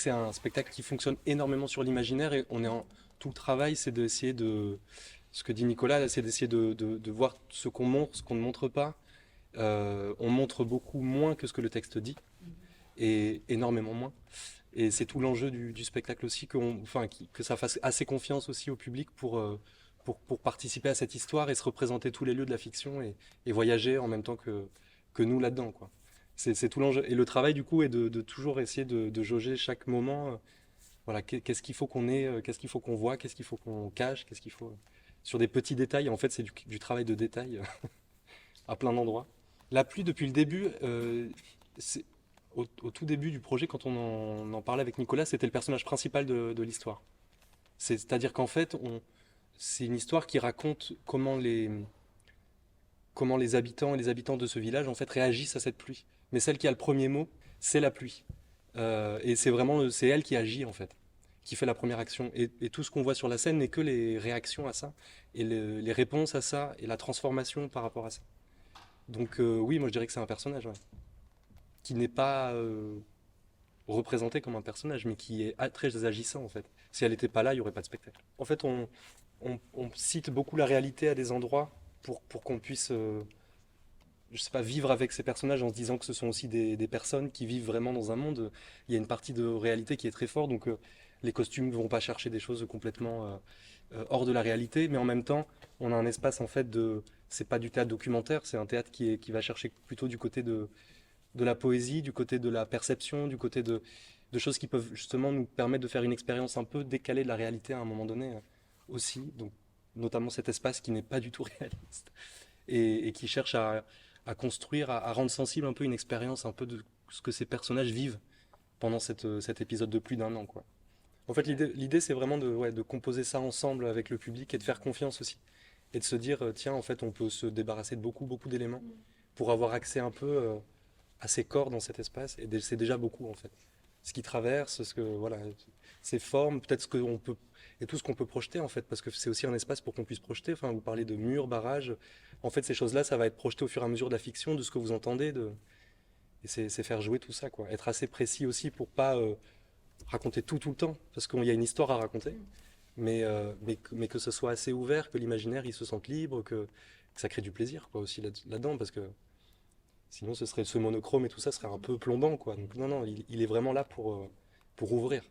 c'est un spectacle qui fonctionne énormément sur l'imaginaire et tout le travail, c'est d'essayer de, ce que dit Nicolas, là, c'est d'essayer de voir ce qu'on montre, ce qu'on ne montre pas. On montre beaucoup moins que ce que le texte dit, et énormément moins. Et c'est tout l'enjeu du spectacle aussi, que ça fasse assez confiance aussi au public pour participer à cette histoire et se représenter tous les lieux de la fiction et voyager en même temps que nous là-dedans, quoi. C'est tout l'enjeu. Et le travail, du coup, est de toujours essayer de jauger chaque moment. Voilà, qu'est-ce qu'il faut qu'on ait, qu'est-ce qu'il faut qu'on voit, qu'est-ce qu'il faut qu'on cache, qu'est-ce qu'il faut. Sur des petits détails, en fait, c'est du travail de détail à plein d'endroits. La pluie, depuis le début, c'est- au tout début du projet, quand on en parlait avec Nicolas, c'était le personnage principal de l'histoire. C'est-à-dire qu'en fait, c'est une histoire qui raconte comment les habitants et les habitantes de ce village en fait réagissent à cette pluie. Mais celle qui a le premier mot, c'est la pluie. Et c'est elle qui agit en fait, qui fait la première action. Et tout ce qu'on voit sur la scène n'est que les réactions à ça, et les réponses à ça, et la transformation par rapport à ça. Donc oui, moi je dirais que c'est un personnage, ouais, qui n'est pas représenté comme un personnage, mais qui est très agissant en fait. Si elle n'était pas là, il n'y aurait pas de spectacle. En fait, on cite beaucoup la réalité à des endroits pour qu'on puisse, je sais pas, vivre avec ces personnages en se disant que ce sont aussi des personnes qui vivent vraiment dans un monde. Il y a une partie de réalité qui est très forte, donc les costumes ne vont pas chercher des choses complètement hors de la réalité, mais en même temps, on a un espace en fait de. C'est pas du théâtre documentaire, c'est un théâtre qui va chercher plutôt du côté de la poésie, du côté de la perception, du côté de choses qui peuvent justement nous permettre de faire une expérience un peu décalée de la réalité à un moment donné aussi. Donc, notamment cet espace qui n'est pas du tout réaliste et qui cherche à construire, à rendre sensible un peu une expérience un peu de ce que ces personnages vivent pendant cet épisode de plus d'1 an, quoi. En fait, l'idée c'est vraiment ouais, de composer ça ensemble avec le public et de faire confiance aussi. Et de se dire, tiens, en fait, on peut se débarrasser de beaucoup d'éléments pour avoir accès un peu à ses corps dans cet espace. Et c'est déjà beaucoup, en fait. Ce qui traverse, voilà, ses formes, peut-être ce qu'on peut, et tout ce qu'on peut projeter, en fait, parce que c'est aussi un espace pour qu'on puisse projeter. Enfin, vous parlez de murs, barrages. En fait, ces choses-là, ça va être projeté au fur et à mesure de la fiction, de ce que vous entendez. Et c'est faire jouer tout ça, quoi. Être assez précis aussi pour pas raconter tout le temps, parce qu'il y a une histoire à raconter. Mais que ce soit assez ouvert, que l'imaginaire il se sente libre, que ça crée du plaisir quoi aussi là-dedans, parce que sinon ce monochrome et tout ça serait un peu plombant quoi. Donc non, il est vraiment là pour ouvrir.